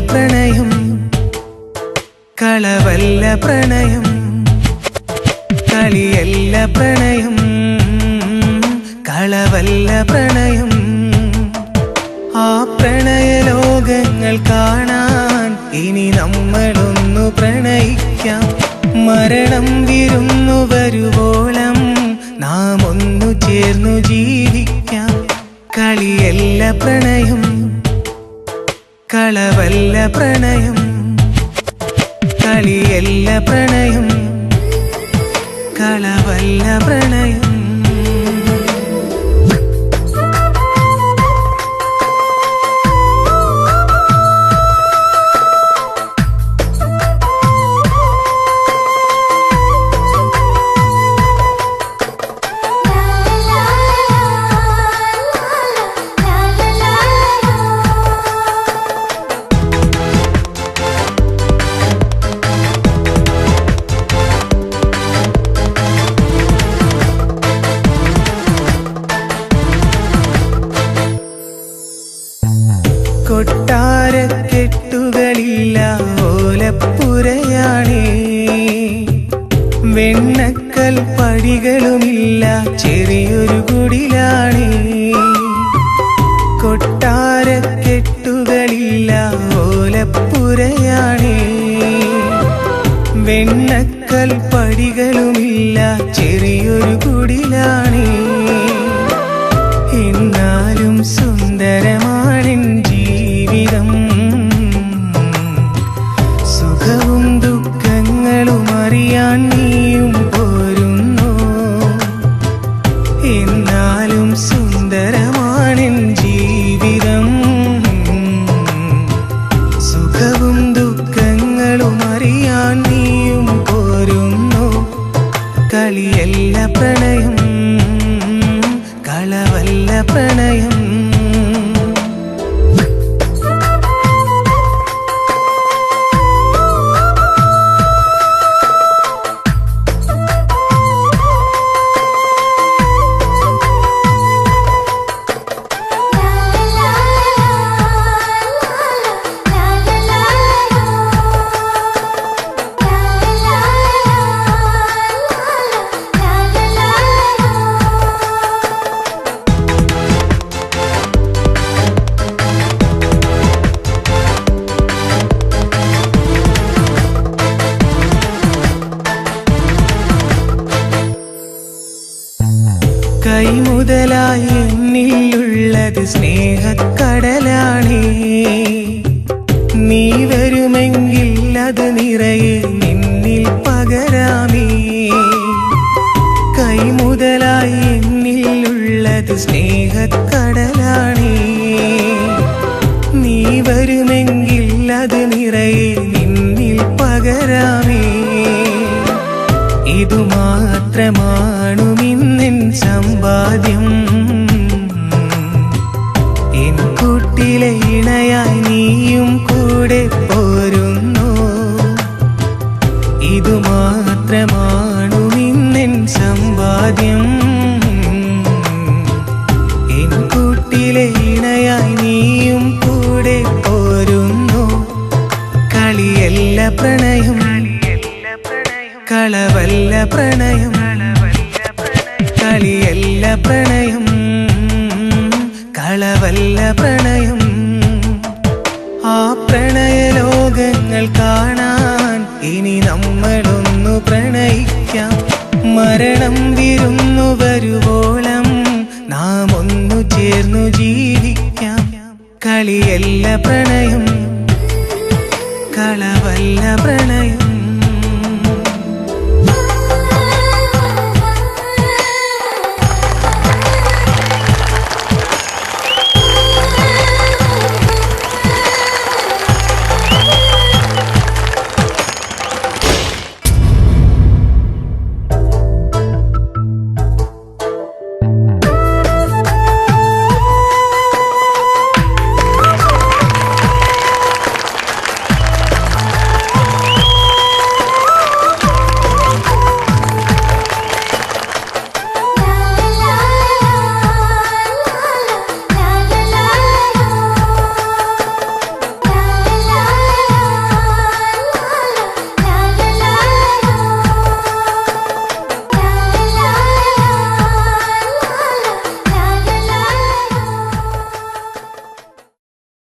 പ്രണയം കളവല്ല പ്രണയം കളിയല്ല പ്രണയം കളവല്ല പ്രണയം ആ പ്രണയലോകങ്ങൾ കാണാൻ ഇനി നമ്മളൊന്നു പ്രണയിക്കാം മരണം വിരുന്നു വരുവോളം നാം ഒന്നു ചേർന്നു ജീവിക്കാം കളിയല്ല പ്രണയം കളവല്ല പ്രണയം കളിയല്ല പ്രണയം കളവല്ല പ്രണയം കൊട്ടാരക്കെട്ടുകളില്ല ഓലപ്പുരയാണേ വെണ്ണക്കൽ പടികളുമില്ല ചെറിയൊരു കുടിലാണേ കൊട്ടാരക്കെട്ടുകളില്ല ഓലപ്പുരയാണേ വെണ്ണക്കൽ പടികളുമില്ല ചെറിയൊരു കുടിലാണേ എന്നാലും സുന്ദരമാണെൻ ജീവിതം സുഖവും ദുഃഖങ്ങളും അറിയാൻ നീയും പോരുന്നു എന്നാലും സുന്ദരമാണെൻ ജീവിതം സുഖവും ദുഃഖങ്ങളും അറിയാൻ നീയും പോരുന്നു കളിയല്ല പ്രണയം കളവല്ല പ്രണയം കൈമുതലായി എന്നിലുള്ളത് സ്നേഹക്കടലാണേ നീ വരുമെങ്കിൽ അത് നിറയെ നിന്നിൽ പകരാമേ കൈമുതലായി എന്നിലുള്ളത് സ്നേഹക്കടലാണേ നീ വരുമെങ്കിൽ അത് നിറയെ നിന്നിൽ പകരാമേ ഇതു മാത്രമാണുമിന്നെൻ സമ്പാദ്യം എൻ കൂട്ടിലെ ഇണയായി നീയും കൂടെ പോരുന്നു ഇതു മാത്രമാണുമിന്നെൻ സമ്പാദ്യം എൻ കൂട്ടിലെ ഇണയായി നീയും കൂടെ പോരുന്നു കളിയല്ല പ്രണയം കളവല്ല പ്രണയം കളിയല്ല പ്രണയം കളവല്ല പ്രണയം ആ പ്രണയലോകങ്ങൾ കാണാൻ ഇനി നമ്മളൊന്നു പ്രണയിക്കാം മരണം വിരുന്നു വരുവോളം നാം ഒന്നു ചേർന്നു ജീവിക്കാം കളിയല്ല പ്രണയം കളവല്ല പ്രണയം